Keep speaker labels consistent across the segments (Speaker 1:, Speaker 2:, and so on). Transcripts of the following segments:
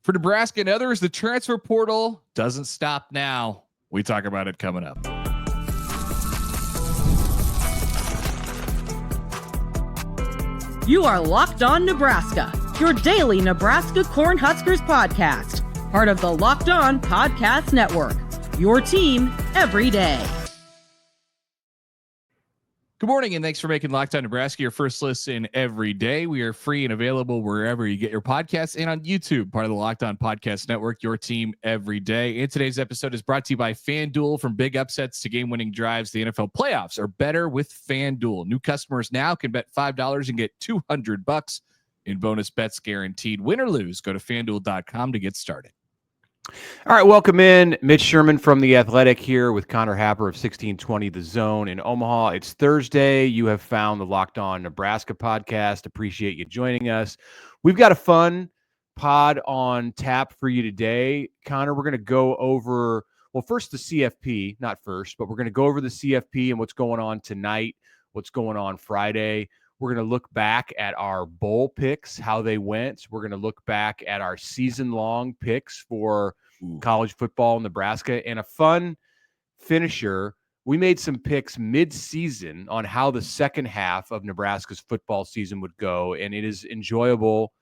Speaker 1: For Nebraska and others, the transfer portal doesn't stop now. We talk about it coming up.
Speaker 2: You are Locked On Nebraska, your daily Nebraska Cornhuskers podcast, part of the Locked On Podcast Network, your team every day.
Speaker 1: Good morning, and thanks for making Locked On Nebraska your first listen every day. We are free and available wherever you get your podcasts and on YouTube, part of the Locked On Podcast Network, your team every day. And today's episode is brought to you by FanDuel. From big upsets to game-winning drives, the NFL playoffs are better with FanDuel. New customers now can bet $5 and get $200 in bonus bets guaranteed. Win or lose, go to FanDuel.com to get started.
Speaker 3: All right, welcome in. Mitch Sherman from The Athletic here with Connor Happer of 1620 The Zone in Omaha. It's Thursday. You have found the Locked On Nebraska podcast. Appreciate you joining us. We've got a fun pod on tap for you today. Connor, we're going to go over, well, first the CFP, not first, but we're going to go over the CFP and what's going on tonight, what's going on Friday. We're going to look back at our bowl picks, how they went. We're going to look back at our season-long picks for college football in Nebraska. And a fun finisher, we made some picks mid-season on how the second half of Nebraska's football season would go. And it is enjoyable,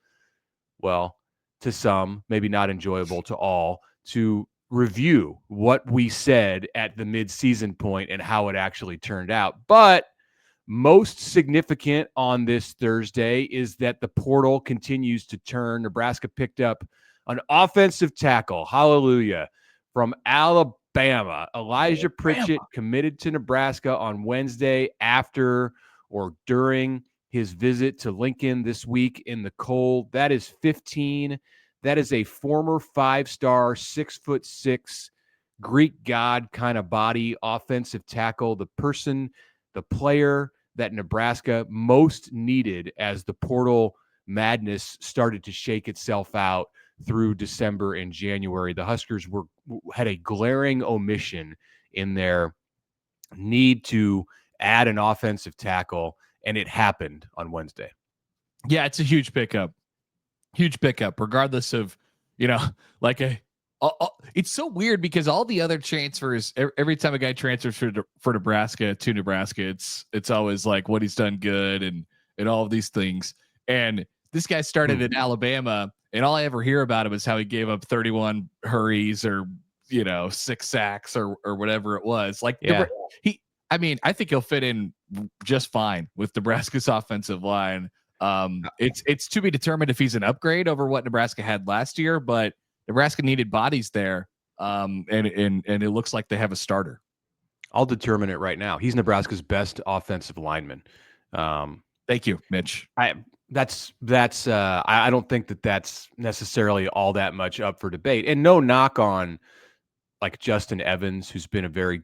Speaker 3: well, to some, maybe not enjoyable to all, to review what we said at the mid-season point and how it actually turned out. But most significant on this Thursday is that the portal continues to turn. Nebraska picked up an offensive tackle, hallelujah, from Alabama. Elijah Pritchett committed to Nebraska on Wednesday after or during his visit to Lincoln this week in the cold. That is 15. That is a former five-star, 6'6", Greek god kind of body offensive tackle, the player that Nebraska most needed as the portal madness started to shake itself out through December and January. The Huskers had a glaring omission in their need to add an offensive tackle, and it happened on Wednesday.
Speaker 1: Yeah, it's a huge pickup. Huge pickup, regardless of, it's so weird because all the other transfers, every time a guy transfers for Nebraska to Nebraska, it's always like what he's done good and all of these things. And this guy started in Alabama, and all I ever hear about him is how he gave up 31 hurries or 6 sacks or whatever it was. Like, yeah. I think he'll fit in just fine with Nebraska's offensive line. It's to be determined if he's an upgrade over what Nebraska had last year, but Nebraska needed bodies there, and it looks like they have a starter.
Speaker 3: I'll determine it right now. He's Nebraska's best offensive lineman.
Speaker 1: Thank you, Mitch.
Speaker 3: I don't think that's necessarily all that much up for debate. And no knock on like Justin Evans, who's been a very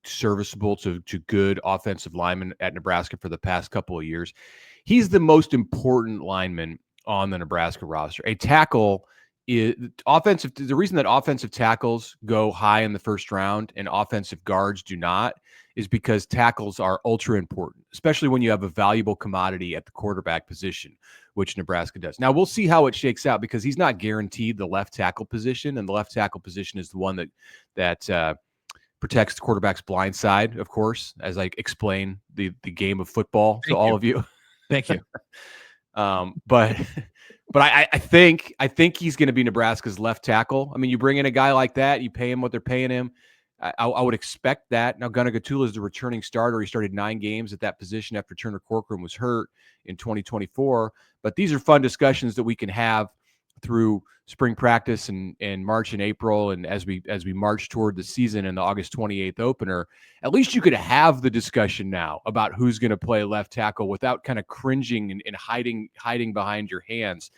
Speaker 3: serviceable to good offensive lineman at Nebraska for the past couple of years. He's the most important lineman on the Nebraska roster. A tackle is offensive. The reason that offensive tackles go high in the first round and offensive guards do not is because tackles are ultra important, especially when you have a valuable commodity at the quarterback position, which Nebraska does. Now we'll see how it shakes out because he's not guaranteed the left tackle position, and the left tackle position is the one that protects the quarterback's blind side, of course, as I explain the game of football to all of you.
Speaker 1: Thank you.
Speaker 3: But I think he's going to be Nebraska's left tackle. I mean, you bring in a guy like that, you pay him what they're paying him. I would expect that. Now, Gunnar Gatula is the returning starter. He started 9 games at that position after Turner Corcoran was hurt in 2024. But these are fun discussions that we can have through spring practice and March and April, and as we march toward the season and the August 28th opener. At least you could have the discussion now about who's going to play left tackle without kind of cringing and hiding behind your hands.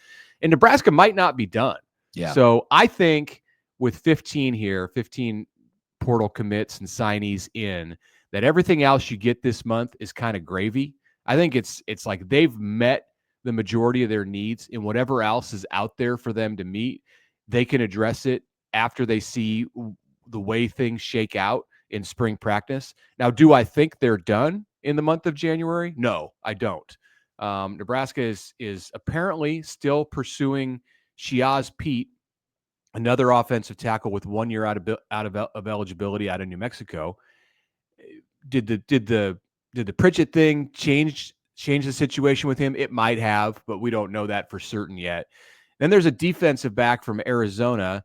Speaker 3: And Nebraska might not be done.
Speaker 1: Yeah.
Speaker 3: So I think with 15 portal commits and signees in, that everything else you get this month is kind of gravy. I think it's like they've met the majority of their needs, and whatever else is out there for them to meet, they can address it after they see the way things shake out in spring practice. Now, do I think they're done in the month of January? No, I don't. Nebraska is apparently still pursuing Shiaz Pete, another offensive tackle with 1 year out of eligibility out of New Mexico. Did the Pritchett thing change the situation with him? It might have, but we don't know that for certain yet. Then there's a defensive back from Arizona,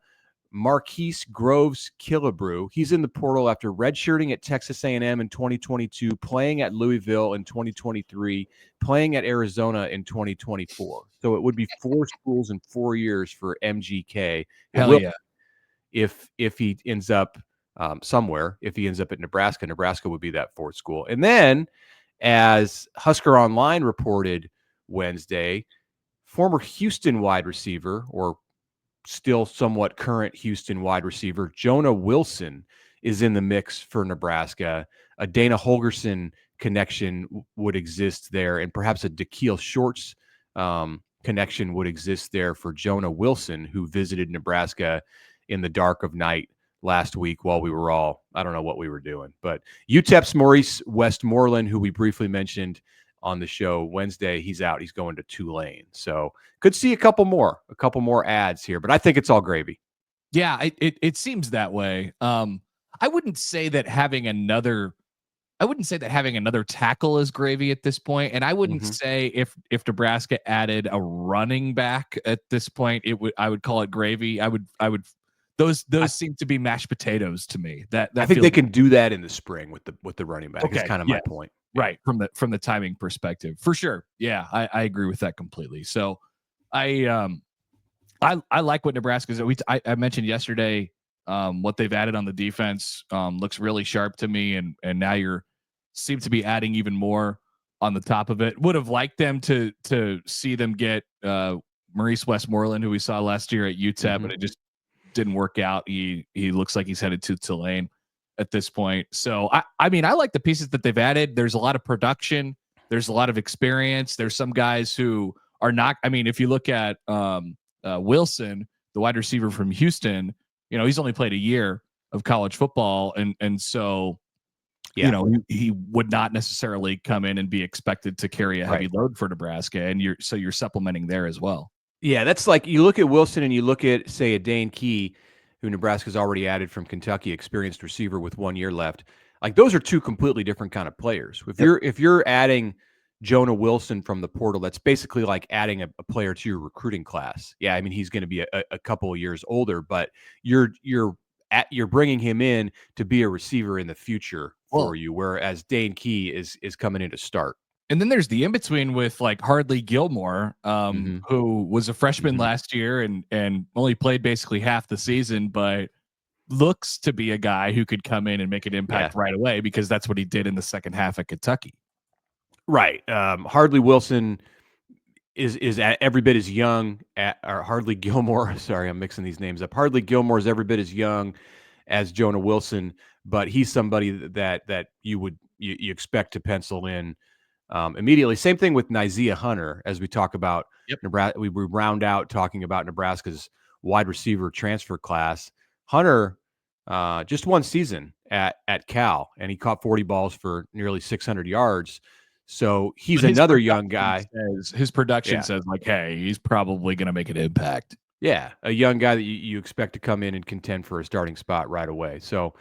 Speaker 3: Marquise Groves Killebrew. He's in the portal after redshirting at Texas A&M in 2022, playing at Louisville in 2023, playing at Arizona in 2024. So it would be 4 schools in 4 years for MGK.
Speaker 1: Hell yeah.
Speaker 3: If he ends up somewhere, if he ends up at Nebraska, Nebraska would be that 4th school. And then, as Husker Online reported Wednesday, former Houston wide receiver, or still somewhat current Houston wide receiver, Jonah Wilson, is in the mix for Nebraska. A Dana Holgorsen connection would exist there, and perhaps a Da'Keel Shorts connection would exist there for Jonah Wilson, who visited Nebraska in the dark of night last week while we were all, I don't know what we were doing. But UTEP's Maurice Westmoreland, who we briefly mentioned on the show Wednesday, he's out. He's going to Tulane. So could see a couple more ads here, but I think it's all gravy.
Speaker 1: Yeah, it seems that way. I wouldn't say that having another tackle is gravy at this point, and I wouldn't say if Nebraska added a running back at this point, I would call it gravy. I would those seem to be mashed potatoes to me. That
Speaker 3: I think they can do that in the spring with the running back.
Speaker 1: Okay,
Speaker 3: is kind of my point.
Speaker 1: Right, from the timing perspective, for sure. Yeah, I agree with that completely. So I like what Nebraska's. I mentioned yesterday what they've added on the defense looks really sharp to me, and now seem to be adding even more on the top of it. Would have liked them to see them get Maurice Westmoreland, who we saw last year at UTEP, but it just didn't work out. He looks like he's headed to Tulane at this point. So I mean, I like the pieces that they've added. There's a lot of production. There's a lot of experience. There's some guys who are not. I mean, if you look at Wilson, the wide receiver from Houston, he's only played a year of college football, and so he would not necessarily come in and be expected to carry a heavy load for Nebraska, and you're supplementing there as well.
Speaker 3: Yeah, that's like you look at Wilson and you look at, say, a Dane Key, who Nebraska's already added from Kentucky, experienced receiver with 1 year left. Like, those are two completely different kind of players. If you're adding Jonah Wilson from the portal, that's basically like adding a player to your recruiting class. Yeah, I mean, he's going to be a couple of years older, but you're bringing him in to be a receiver in the future for you, whereas Dane Key is coming in to start.
Speaker 1: And then there's the in-between with like Hardly Gilmore, who was a freshman last year and only played basically half the season, but looks to be a guy who could come in and make an impact right away, because that's what he did in the second half at Kentucky.
Speaker 3: Right. Hardly Wilson is every bit as young or Hardly Gilmore. Sorry, I'm mixing these names up. Hardly Gilmore is every bit as young as Jonah Wilson, but he's somebody that you expect to pencil in immediately. Same thing with Nyzia Hunter, as we talk about Nebraska. We round out talking about Nebraska's wide receiver transfer class. Hunter just 1 season at Cal, and he caught 40 balls for nearly 600 yards. So he's another young guy.
Speaker 1: His production says like, hey, he's probably going to make an impact.
Speaker 3: Yeah, a young guy that you expect to come in and contend for a starting spot right away. So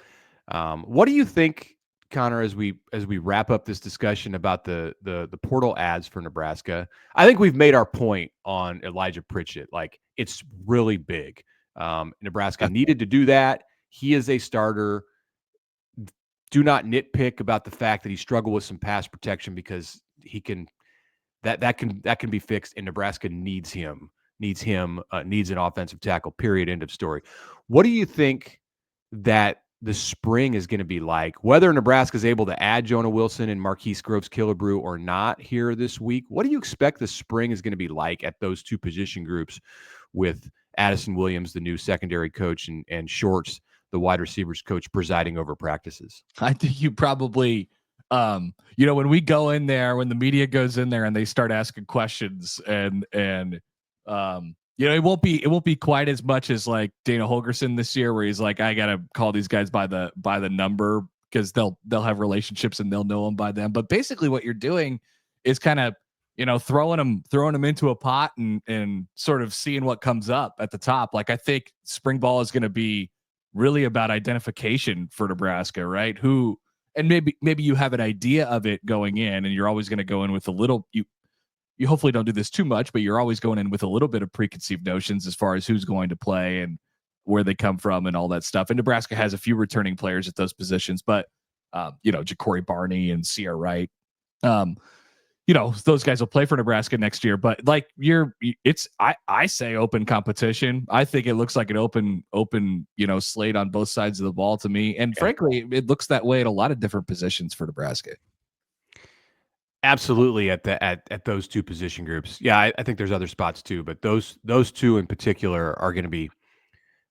Speaker 3: what do you think, Connor, as we wrap up this discussion about the portal ads for Nebraska? I think we've made our point on Elijah Pritchett. Like, it's really big. Nebraska needed to do that. He is a starter. Do not nitpick about the fact that he struggled with some pass protection, because he can that can be fixed, and Nebraska needs him, needs an offensive tackle, period, end of story. What do you think that the spring is going to be like, whether Nebraska is able to add Jonah Wilson and Marquise Groves Killebrew or not here this week? What do you expect the spring is going to be like at those two position groups, with Addison Williams, the new secondary coach, and Shorts, the wide receivers coach, presiding over practices?
Speaker 1: I think you probably, when we go in there, when the media goes in there and they start asking questions, and it won't be quite as much as like Dana Holgorsen this year, where he's like, I got to call these guys by the number, because they'll have relationships and they'll know them by them. But basically what you're doing is kind of, throwing them into a pot and sort of seeing what comes up at the top. Like, I think spring ball is going to be really about identification for Nebraska, right? And maybe you have an idea of it going in, and you're always going to go in with a little, you hopefully don't do this too much, but you're always going in with a little bit of preconceived notions as far as who's going to play and where they come from and all that stuff. And Nebraska has a few returning players at those positions, but Ja'Cory Barney and C.R. Wright, those guys will play for Nebraska next year. But like I say open competition. I think it looks like an open, slate on both sides of the ball to me. And frankly, it looks that way at a lot of different positions for Nebraska.
Speaker 3: Absolutely, at those two position groups. Yeah, I think there's other spots too, but those two in particular are going to be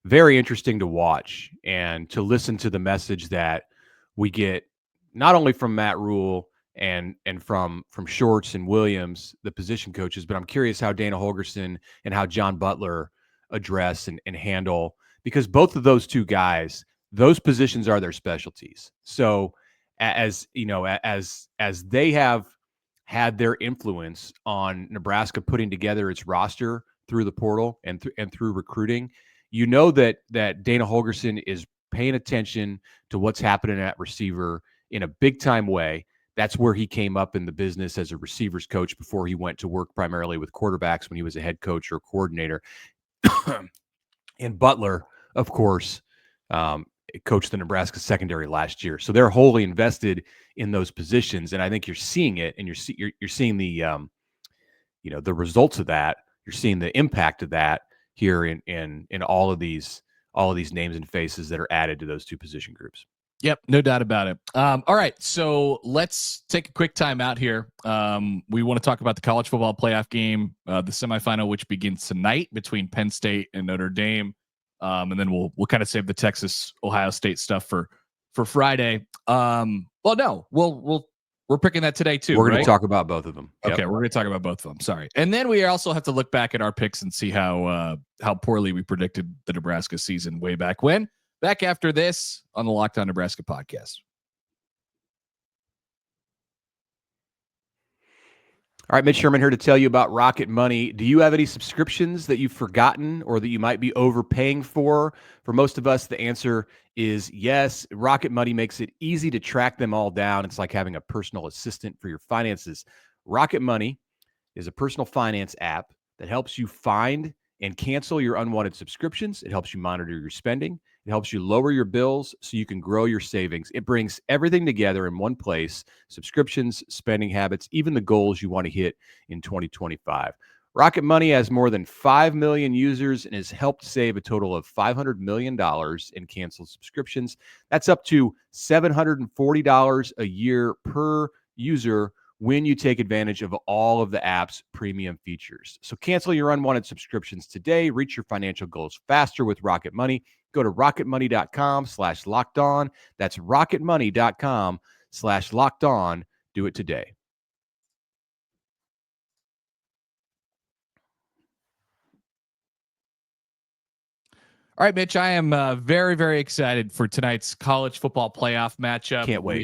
Speaker 3: very interesting to watch and to listen to the message that we get not only from Matt Rule and from Shorts and Williams, the position coaches, but I'm curious how Dana Holgorsen and how John Butler address and handle, because both of those two guys, those positions are their specialties. So as they have had their influence on Nebraska putting together its roster through the portal and through recruiting, that Dana Holgorsen is paying attention to what's happening at receiver in a big time way. That's where he came up in the business as a receivers coach before he went to work primarily with quarterbacks when he was a head coach or coordinator. And Butler, of course, coached the Nebraska secondary last year. So they're wholly invested in those positions. And I think you're seeing it, and you're seeing the, the results of that. You're seeing the impact of that here in all of these names and faces that are added to those two position groups.
Speaker 1: Yep, no doubt about it. All right, so let's take a quick time out here. We want to talk about the college football playoff game, the semifinal, which begins tonight between Penn State and Notre Dame, and then we'll kind of save the Texas Ohio State stuff for Friday. We're picking that today too.
Speaker 3: We're going
Speaker 1: to
Speaker 3: talk about both of them.
Speaker 1: Okay, we're going to talk about both of them. Sorry, and then we also have to look back at our picks and see how poorly we predicted the Nebraska season way back when. Back after this on the Locked On Nebraska podcast.
Speaker 3: All right, Mitch Sherman here to tell you about Rocket Money. Do you have any subscriptions that you've forgotten or that you might be overpaying for? For most of us, the answer is yes. Rocket Money makes it easy to track them all down. It's like having a personal assistant for your finances. Rocket Money is a personal finance app that helps you find and cancel your unwanted subscriptions. It helps you monitor your spending. It helps you lower your bills so you can grow your savings. It brings everything together in one place: subscriptions, spending habits, even the goals you want to hit in 2025. Rocket Money has more than 5 million users and has helped save a total of $500 million in canceled subscriptions. That's up to $740 a year per user when you take advantage of all of the app's premium features. So cancel your unwanted subscriptions today. Reach your financial goals faster with Rocket Money. Go to rocketmoney.com/lockedon. That's rocketmoney.com/lockedon. Do it today.
Speaker 1: All right, Mitch, I am very, very excited for tonight's college football playoff matchup.
Speaker 3: Can't wait.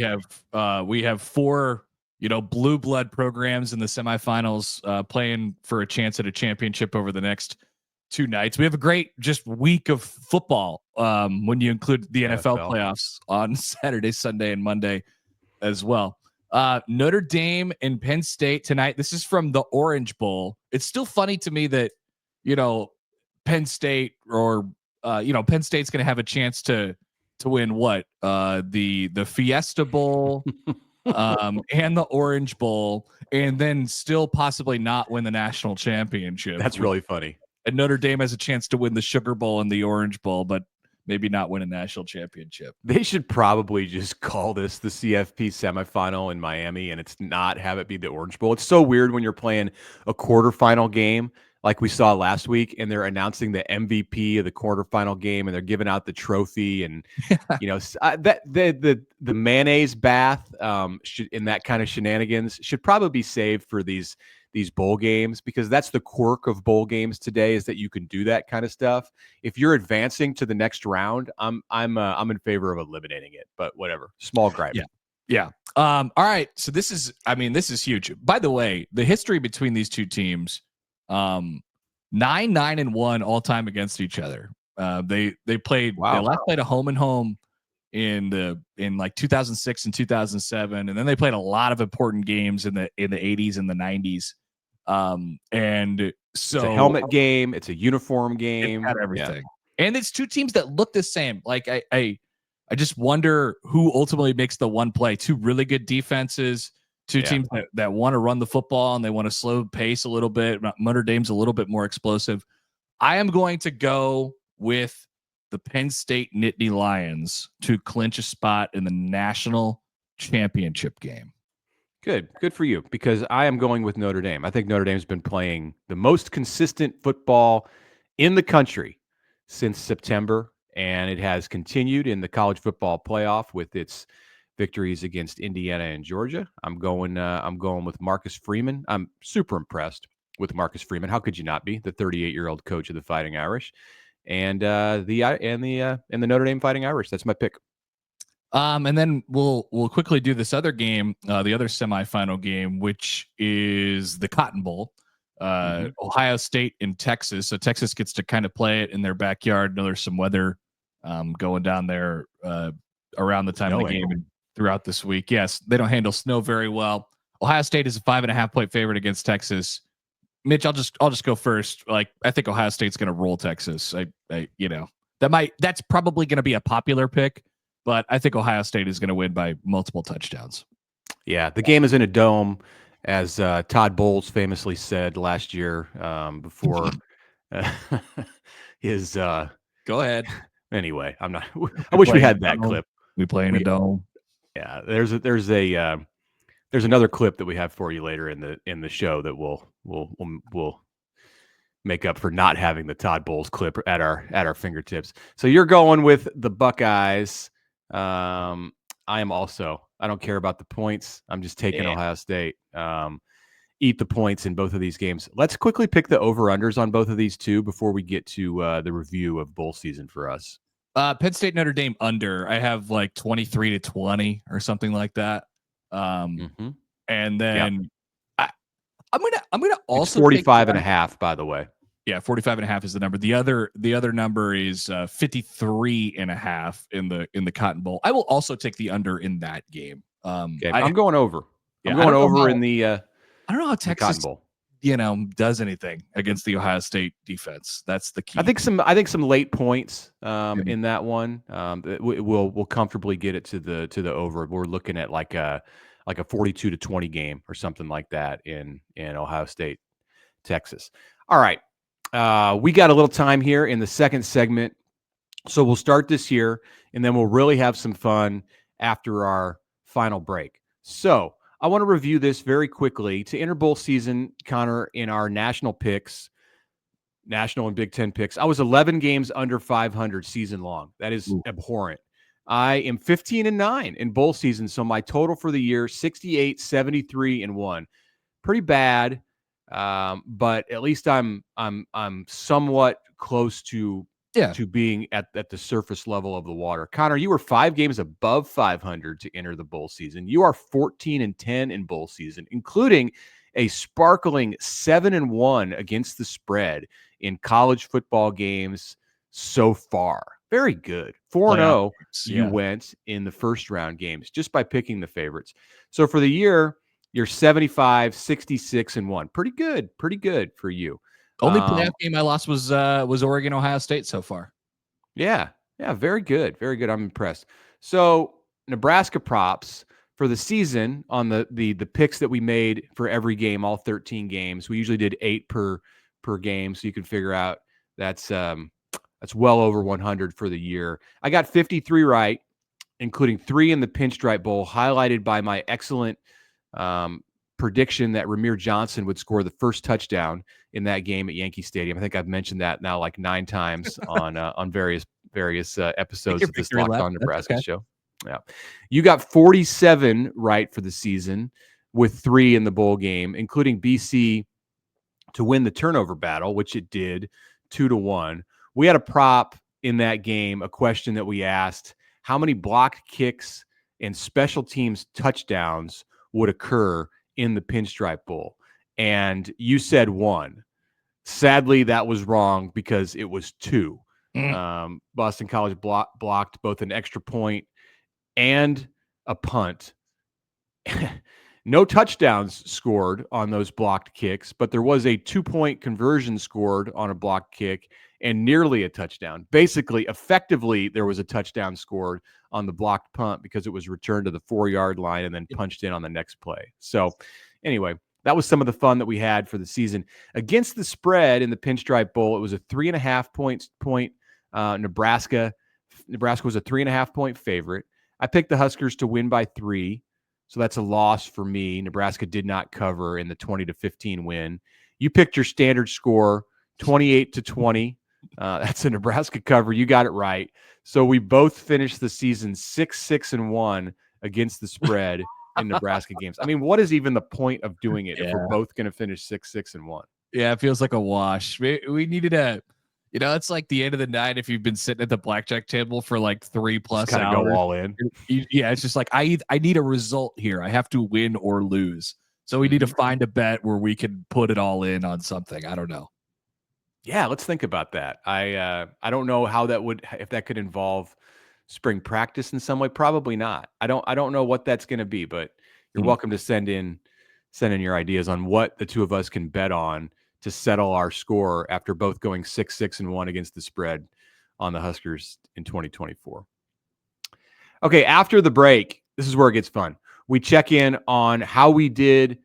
Speaker 1: We have four blue blood programs in the semifinals playing for a chance at a championship over the next 2 nights. We have a great week of football when you include the NFL playoffs on Saturday, Sunday, and Monday as well. Notre Dame and Penn State tonight. This is from the Orange Bowl. It's still funny to me that, Penn State Penn State's going to have a chance to win what? The Fiesta Bowl and the Orange Bowl, and then still possibly not win the national championship.
Speaker 3: That's really funny.
Speaker 1: And Notre Dame has a chance to win the Sugar Bowl and the Orange Bowl, but maybe not win a national championship.
Speaker 3: They should probably just call this the CFP semifinal in Miami and it's not have it be the Orange Bowl. It's so weird when you're playing a quarterfinal game like we saw last week and they're announcing the MVP of the quarterfinal game and they're giving out the trophy and the mayonnaise bath should, in that kind of shenanigans, should probably be saved for these bowl games, because that's the quirk of bowl games today, is that you can do that kind of stuff. If you're advancing to the next round, I'm in favor of eliminating it, but whatever. Small gripe.
Speaker 1: Yeah. All right. So this is huge. By the way, the history between these two teams, 9-1 all time against each other. They last played a home and home in like 2006 and 2007, and then they played a lot of important games in the 80s and the 90s. And so
Speaker 3: it's a helmet game, it's a uniform game,
Speaker 1: it's got everything. Yeah. And it's two teams that look the same. Like I just wonder who ultimately makes the one play. Two really good defenses, two teams that want to run the football and they want to slow pace a little bit. Notre Dame's a little bit more explosive. I am going to go with the Penn State Nittany Lions to clinch a spot in the national championship game.
Speaker 3: Good for you, because I am going with Notre Dame. I think Notre Dame's been playing the most consistent football in the country since September, and it has continued in the college football playoff with its victories against Indiana and Georgia. I'm going with Marcus Freeman. I'm super impressed with Marcus Freeman. How could you not be? The 38-year-old coach of the Fighting Irish, and the Notre Dame Fighting Irish. That's my pick.
Speaker 1: And then we'll quickly do this other game, the other semifinal game, which is the Cotton Bowl. Ohio State and Texas. So Texas gets to kind of play it in their backyard. I know there's some weather going down there around the time of the game and throughout this week. Yes, they don't handle snow very well. Ohio State is a 5.5-point favorite against Texas. Mitch, I'll just go first. Like, I think Ohio State's going to roll Texas. That's probably going to be a popular pick, but I think Ohio State is going to win by multiple touchdowns.
Speaker 3: Yeah, the game is in a dome, as Todd Bowles famously said last year before his.
Speaker 1: Go ahead.
Speaker 3: Anyway, I'm not. I wish we had that clip.
Speaker 1: We play in a dome.
Speaker 3: Yeah, there's another clip that we have for you later in the show that we'll make up for not having the Todd Bowles clip at our fingertips. So you're going with the Buckeyes. I am also. I don't care about the points. I'm just taking Ohio State. Eat the points in both of these games. Let's quickly pick the over-unders on both of these two before we get to the review of bowl season for us.
Speaker 1: Penn State Notre Dame under. I have like 23-20 or something like that. And then I'm gonna also
Speaker 3: it's 45.5, by the way.
Speaker 1: Yeah, 45.5 is the number. The other number is 53.5 in the Cotton Bowl. I will also take the under in that game.
Speaker 3: Okay, I'm going over. I'm going over in the
Speaker 1: I don't know how Texas
Speaker 3: Cotton Bowl,
Speaker 1: does anything against the Ohio State defense. That's the key.
Speaker 3: I think some late points in that one. We'll comfortably get it to the over. We're looking at like a 42-20 game or something like that in Ohio State, Texas. All right. We got a little time here in the second segment, so we'll start this here, and then we'll really have some fun after our final break. So I want to review this very quickly. To enter bowl season, Connor, in our national picks, national and Big Ten picks, I was 11 games under 500 season long. That is abhorrent. I am 15-9 in bowl season, so my total for the year 68, 73, and 1. Pretty bad. But at least I'm somewhat close to being at the surface level of the water. Connor, you were 5 games above 500 to enter the bowl season. You are 14-10 in bowl season, including a sparkling 7-1 against the spread in college football games so far. Very good. 4-0 you went in the first round games just by picking the favorites. So for the year, you're 75, 66, and 1. Pretty good for you.
Speaker 1: Only playoff game I lost was Oregon, Ohio State so far.
Speaker 3: Yeah, very good. I'm impressed. So Nebraska props for the season on the picks that we made for every game, all 13 games. We usually did 8 per game, so you can figure out that's well over 100 for the year. I got 53 right, including 3 in the Pinstripe Bowl, highlighted by my excellent prediction that Ramir Johnson would score the first touchdown in that game at Yankee Stadium. I think I've mentioned that now like 9 times on various episodes of this Locked On Nebraska show. Yeah, you got 47 right for the season with 3 in the bowl game, including BC to win the turnover battle, which it did 2-1. We had a prop in that game, a question that we asked: how many blocked kicks and special teams touchdowns would occur in the Pinstripe Bowl. And you said 1. Sadly, that was wrong because it was 2. Boston College blocked both an extra point and a punt. No touchdowns scored on those blocked kicks, but there was a 2-point conversion scored on a blocked kick and nearly a touchdown. Basically, effectively, there was a touchdown scored on the blocked punt because it was returned to the 4-yard line and then punched in on the next play. So anyway, that was some of the fun that we had for the season. Against the spread in the Pinstripe Bowl, it was a 3.5 point Nebraska. Nebraska was a 3.5 point favorite. I picked the Huskers to win by 3. So that's a loss for me. Nebraska did not cover in the 20-15 win. You picked your standard score, 28-20. That's a Nebraska cover. You got it right. So we both finished the season 6-6-1 against the spread in Nebraska games. I mean, what is even the point of doing it if we're both going to finish 6-6-1?
Speaker 1: Yeah, it feels like a wash. We needed a, it's like the end of the night if you've been sitting at the blackjack table for like 3+
Speaker 3: Kind
Speaker 1: hours.
Speaker 3: of go all in.
Speaker 1: Yeah, it's just like I need a result here. I have to win or lose. So we need to find a bet where we can put it all in on something. I don't know.
Speaker 3: Yeah, let's think about that. I don't know how that would, if that could involve spring practice in some way. Probably not. I don't know what that's going to be, but you're welcome to send in your ideas on what the two of us can bet on to settle our score after both going 6-6-1 against the spread on the Huskers in 2024. Okay, after the break, this is where it gets fun. We check in on how we did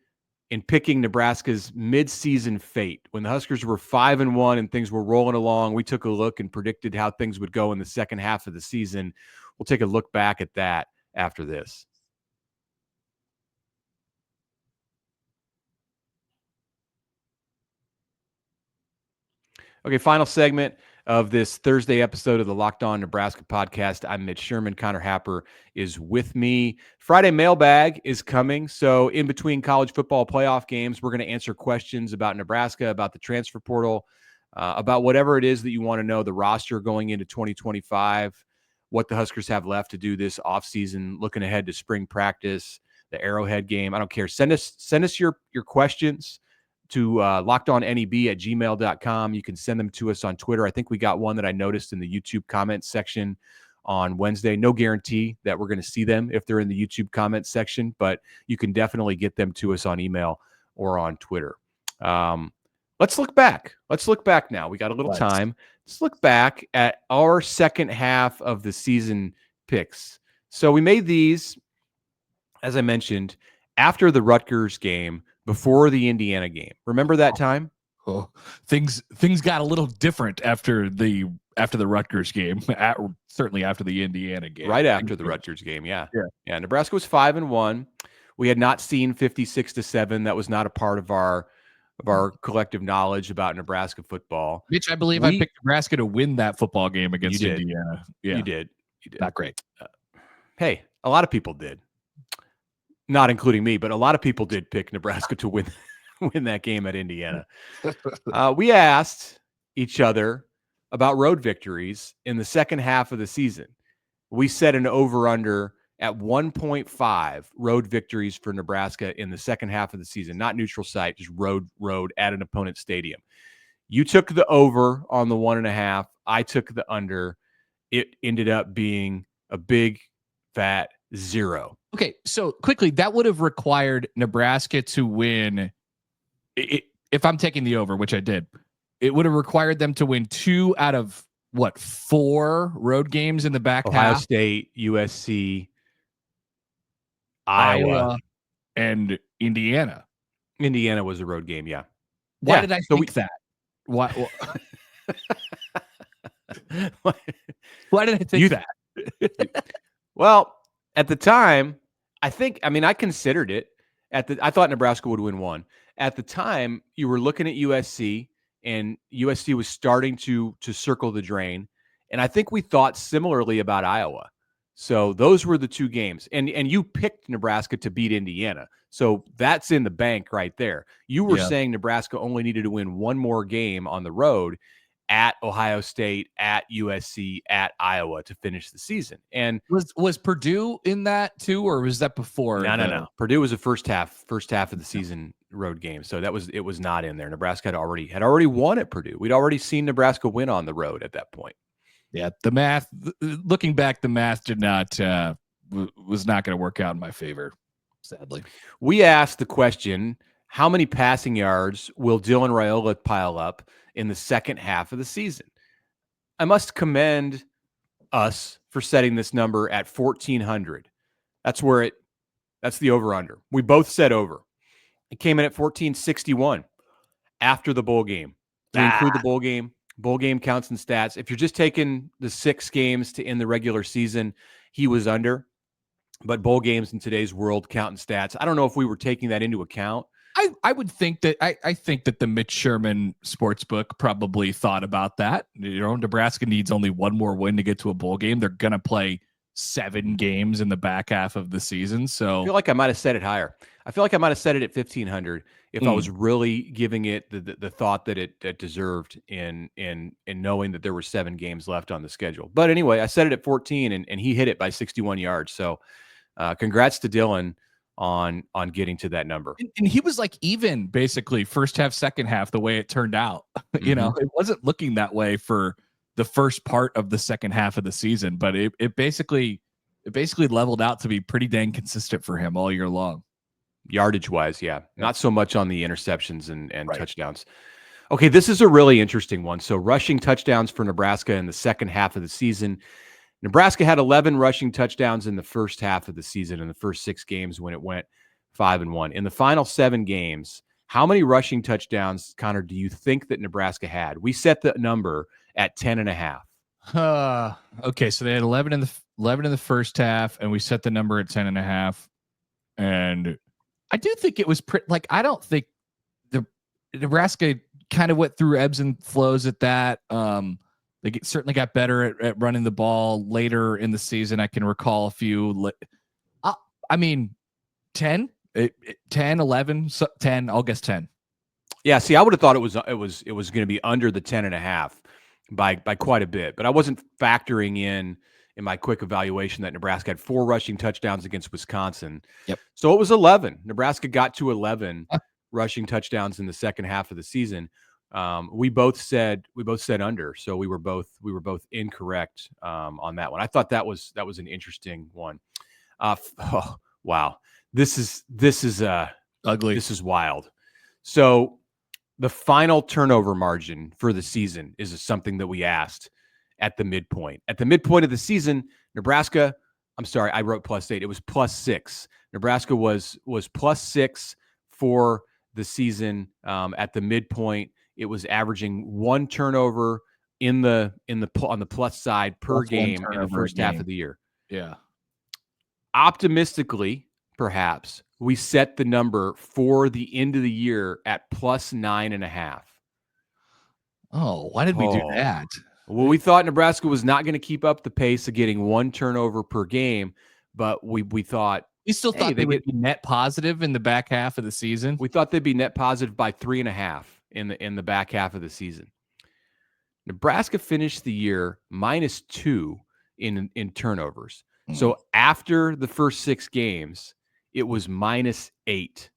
Speaker 3: in picking Nebraska's midseason fate. When the Huskers were 5-1 and things were rolling along, we took a look and predicted how things would go in the second half of the season. We'll take a look back at that after this. Okay, final segment of this Thursday episode of the Locked On Nebraska podcast. I'm Mitch Sherman. Connor Happer is with me. Friday mailbag is coming. So in between college football playoff games, we're going to answer questions about Nebraska, about the transfer portal, about whatever it is that you want to know, the roster going into 2025, what the Huskers have left to do this offseason, looking ahead to spring practice, the Arrowhead game. I don't care. Send us your questions to lockedonneb@gmail.com. You can send them to us on Twitter. I think we got one that I noticed in the YouTube comments section on Wednesday. No guarantee that we're going to see them if they're in the YouTube comments section, but you can definitely get them to us on email or on Twitter. Let's look back. Let's look back now. We got a little time. Let's look back at our second half of the season picks. So we made these, as I mentioned, after the Rutgers game, before the Indiana game. Remember that time?
Speaker 1: Oh, things got a little different after the Rutgers game. Certainly after the Indiana game.
Speaker 3: Right after the Rutgers game, yeah. Nebraska was 5-1. We had not seen 56-7. That was not a part of our collective knowledge about Nebraska football.
Speaker 1: Mitch, I believe I picked Nebraska to win that football game against Indiana. Yeah,
Speaker 3: you did.
Speaker 1: Not great.
Speaker 3: Hey, a lot of people did. Not including me, but a lot of people did pick Nebraska to win that game at Indiana. We asked each other about road victories in the second half of the season. We set an over-under at 1.5 road victories for Nebraska in the second half of the season, not neutral site, just road at an opponent's stadium. You took the over on the 1.5. I took the under. It ended up being a big, fat 0.
Speaker 1: Okay, so quickly, that would have required Nebraska to win. If I'm taking the over, which I did, it would have required them to win 2 out of 4 road games in the back half.
Speaker 3: Ohio State, USC, Iowa,
Speaker 1: and Indiana.
Speaker 3: Indiana was a road game, yeah.
Speaker 1: Why did I think that? Why did I think that?
Speaker 3: Well, at the time, I considered it. I thought Nebraska would win 1. At the time, you were looking at USC, and USC was starting to circle the drain. And I think we thought similarly about Iowa. So those were the 2 games. And you picked Nebraska to beat Indiana. So that's in the bank right there. You were saying Nebraska only needed to win 1 more game on the road. at Ohio State, at USC, at Iowa to finish the season. And
Speaker 1: was Purdue in that too, or was that before?
Speaker 3: No. Purdue was a first half of the season road game, so it was not in there. Nebraska had already won at Purdue. We'd already seen Nebraska win on the road at that point.
Speaker 1: Yeah, the math. Looking back, the math did not was not going to work out in my favor, sadly.
Speaker 3: We asked the question: how many passing yards will Dylan Raiola pile up in the second half of the season? I must commend us for setting this number at 1,400. That's the over-under. We both said over. It came in at 1,461 after the bowl game. To include the bowl game counts and stats. If you're just taking the 6 games to end the regular season, he was under. But bowl games in today's world count and stats. I don't know if we were taking that into account.
Speaker 1: I would think that I think that the Mitch Sherman Sportsbook probably thought about that. Nebraska needs only one more win to get to a bowl game. They're going to play 7 games in the back half of the season. So
Speaker 3: I feel like I might have set it higher. I feel like I might have set it at 1,500 if I was really giving it the thought that it deserved in knowing that there were 7 games left on the schedule. But anyway, I set it at 14 and he hit it by 61 yards. So congrats to Dylan on getting to that number.
Speaker 1: And he was like even basically first half, second half, the way it turned out. It wasn't looking that way for the first part of the second half of the season, but it basically leveled out to be pretty dang consistent for him all year long.
Speaker 3: Yardage wise, yeah. Not so much on the interceptions and right. Touchdowns. Okay, this is a really interesting one. So rushing touchdowns for Nebraska in the second half of the season. Nebraska had 11 rushing touchdowns in the first half of the season in the first 6 games when it went 5-1. In the final 7 games, how many rushing touchdowns, Connor, do you think that Nebraska had? We set the number at 10.5.
Speaker 1: Okay, so they had 11 in the first half, and we set the number at 10.5. And I do think it was I don't think the Nebraska kind of went through ebbs and flows at that. They certainly got better at running the ball later in the season. I can recall a few. 10, 11, 10. I'll guess 10.
Speaker 3: Yeah. See, I would have thought it was going to be under the 10.5 by quite a bit, but I wasn't factoring in my quick evaluation that Nebraska had 4 rushing touchdowns against Wisconsin.
Speaker 1: Yep.
Speaker 3: So it was 11. Nebraska got to 11 rushing touchdowns in the second half of the season. We both said under, so we were both incorrect on that one. I thought that was an interesting one. Wow, this is
Speaker 1: ugly.
Speaker 3: This is wild. So the final turnover margin for the season is something that we asked at the midpoint. At the midpoint of the season, Nebraska. I'm sorry, I wrote +8. It was +6. Nebraska was +6 for the season. At the midpoint, it was averaging 1 turnover on the plus side per game in the first half of the year.
Speaker 1: Yeah.
Speaker 3: Optimistically, perhaps, we set the number for the end of the year at +9.5.
Speaker 1: Oh, why did we do that?
Speaker 3: Well, we thought Nebraska was not going to keep up the pace of getting 1 turnover per game, but we thought
Speaker 1: we still thought they would be net positive in the back half of the season.
Speaker 3: We thought they'd be net positive by 3.5 in the back half of the season. Nebraska finished the year -2 in turnovers. So after the first 6 games, it was -8.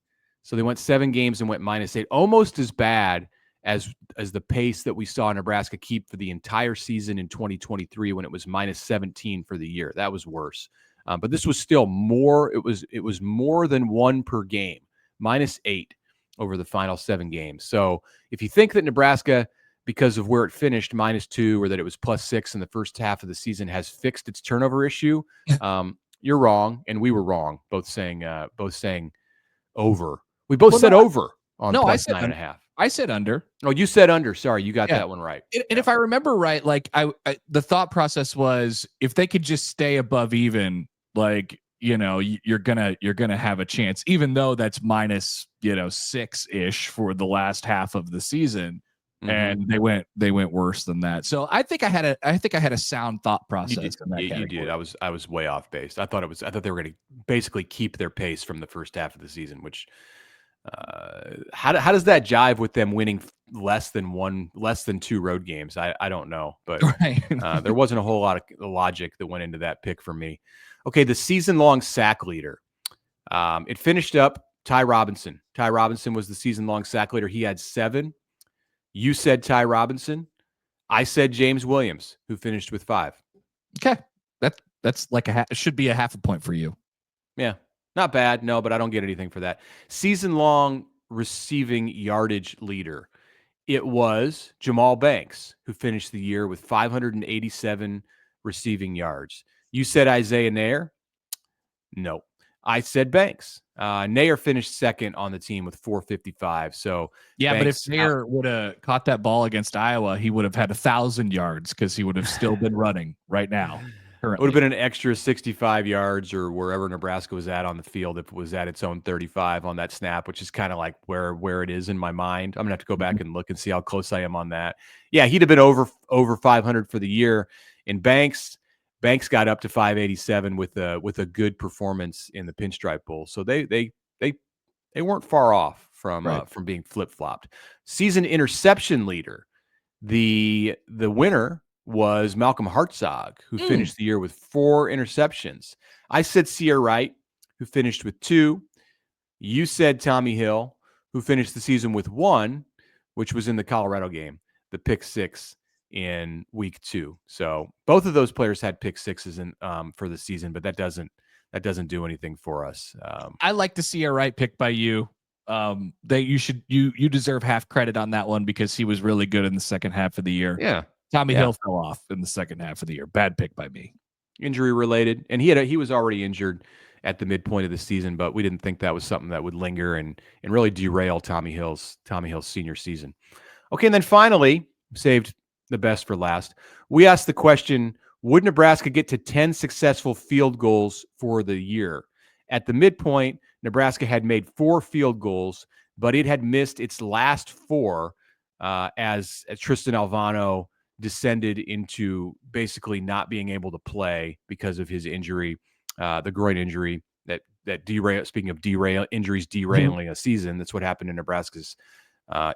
Speaker 3: So they went 7 games and went -8, almost as bad as the pace that we saw Nebraska keep for the entire season in 2023 when it was -17 for the year. That was worse. But this was still more. It was more than 1 per game, -8 over the final 7 games. So if you think that Nebraska, because of where it finished -2, or that it was +6 in the first half of the season, has fixed its turnover issue, you're wrong, and we were wrong, both saying over. We both said over on +9.5.
Speaker 1: I said under.
Speaker 3: Oh, you said under. Sorry, you got that one right.
Speaker 1: And if I remember right, like the thought process was if they could just stay above even, like, you're gonna have a chance, even though that's -6-ish for the last half of the season. And they went worse than that. So I think I had a sound thought process.
Speaker 3: You did. I was way off base. I thought they were going to basically keep their pace from the first half of the season, which How does that jive with them winning less than 2 road games? I don't know, but
Speaker 1: Right.
Speaker 3: there wasn't a whole lot of logic that went into that pick for me. Okay, the season-long sack leader. It finished up Ty Robinson. Ty Robinson was the season-long sack leader. He had 7. You said Ty Robinson. I said James Williams, who finished with 5.
Speaker 1: Okay. That's like should be a half a point for you.
Speaker 3: Yeah, not bad. No, but I don't get anything for that. Season-long receiving yardage leader. It was Jamal Banks, who finished the year with 587 receiving yards. You said Isaiah Nair? No. I said Banks. Nair finished second on the team with 455. So
Speaker 1: yeah,
Speaker 3: Banks,
Speaker 1: but if Nair would have caught that ball against Iowa, he would have had 1,000 yards because he would have still been running right now.
Speaker 3: It would have been an extra 65 yards or wherever Nebraska was at on the field if it was at its own 35 on that snap, which is kind of like where it is in my mind. I'm going to have to go back and look and see how close I am on that. Yeah, he'd have been over 500 for the year. And Banks got up to 587 with a good performance in the Pinstripe Bowl. So they weren't far off from being flip-flopped. Season interception leader. The winner was Malcolm Hartzog, who finished the year with 4 interceptions. I said Sierra Wright, who finished with 2. You said Tommy Hill, who finished the season with 1, which was in the Colorado game, the pick 6 in week 2. So both of those players had pick 6s in for the season, but that doesn't do anything for us.
Speaker 1: I like to see a right pick by you. You deserve half credit on that one because he was really good in the second half of the year.
Speaker 3: Yeah.
Speaker 1: Tommy Hill fell off in the second half of the year. Bad pick by me.
Speaker 3: Injury related, and he was already injured at the midpoint of the season, but we didn't think that was something that would linger and really derail Tommy Hill's senior season. Okay, and then finally, saved the best for last. We asked the question, would Nebraska get to 10 successful field goals for the year? At the midpoint, Nebraska had made 4 field goals, but it had missed its last 4 as Tristan Alvano descended into basically not being able to play because of his injury, the groin injury that derail. Speaking of injuries derailing a season, that's what happened to Nebraska's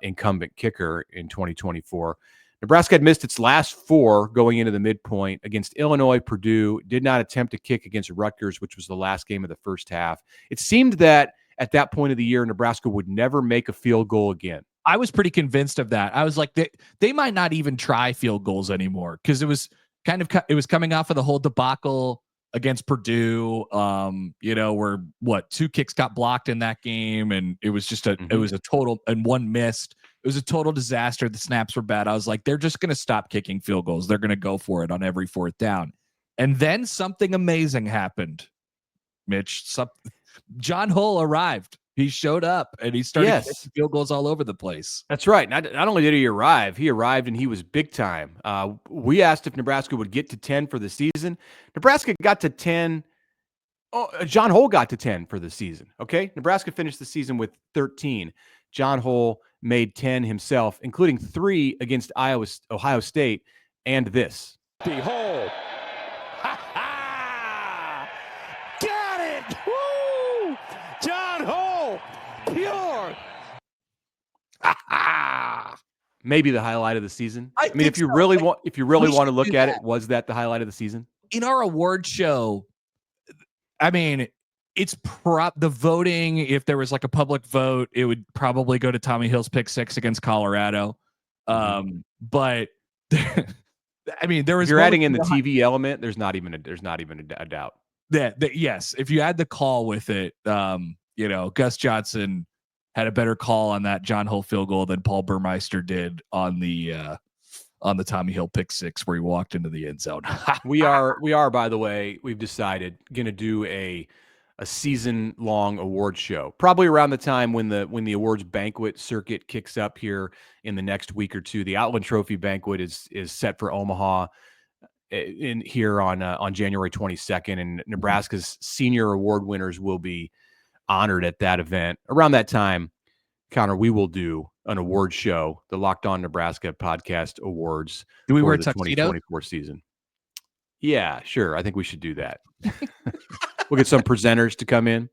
Speaker 3: incumbent kicker in 2024. Nebraska had missed its last 4 going into the midpoint against Illinois, Purdue, did not attempt to kick against Rutgers, which was the last game of the first half. It seemed that at that point of the year, Nebraska would never make a field goal again.
Speaker 1: I was pretty convinced of that. I was like, they might not even try field goals anymore because it was coming off of the whole debacle against Purdue, where 2 kicks got blocked in that game, and it was just it was a total, and 1 missed. It was a total disaster. The snaps were bad. I was like, they're just going to stop kicking field goals. They're going to go for it on every 4th down. And then something amazing happened, Mitch. John Hull arrived. He showed up and he started kicking field goals all over the place.
Speaker 3: That's right. Not only did he arrived and he was big time. We asked if Nebraska would get to 10 for the season. Nebraska got to 10. John Hull got to 10 for the season. Okay. Nebraska finished the season with 13. John Hull made 10 himself, including 3 against Ohio State and this.
Speaker 4: Hull. Got it. Woo! John Hull. Pure.
Speaker 3: Maybe the highlight of the season. I mean, if you really want to look at it, was that the highlight of the season?
Speaker 1: In our award show, I mean, it's the voting. If there was like a public vote, it would probably go to Tommy Hill's pick 6 against Colorado. But I mean, there was.
Speaker 3: If you're adding in the TV element, there's not even a doubt.
Speaker 1: Yes, if you add the call with it, Gus Johnson had a better call on that John Hull field goal than Paul Burmeister did on the Tommy Hill pick 6 where he walked into the end zone.
Speaker 3: we are, by the way, we've decided going to do a season-long award show, probably around the time when the awards banquet circuit kicks up here in the next week or 2. The Outland Trophy banquet is set for Omaha here on January 22nd, and Nebraska's senior award winners will be honored at that event. Around that time, Connor, we will do an award show, the Locked On Nebraska Podcast Awards.
Speaker 1: Do we wear
Speaker 3: the
Speaker 1: tuxedo?
Speaker 3: 2024 season? Yeah, sure. I think we should do that. We'll get some presenters to come in.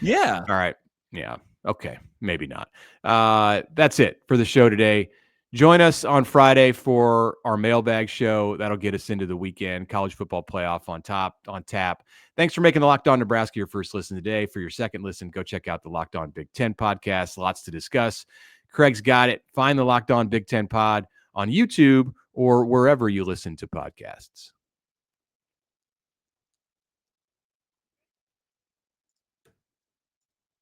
Speaker 1: Yeah.
Speaker 3: All right. Yeah. Okay. Maybe not. That's it for the show today. Join us on Friday for our mailbag show. That'll get us into the weekend. College football playoff on tap. Thanks for making the Locked On Nebraska your first listen today. For your second listen, go check out the Locked On Big Ten podcast. Lots to discuss. Craig's got it. Find the Locked On Big Ten pod on YouTube or wherever you listen to podcasts.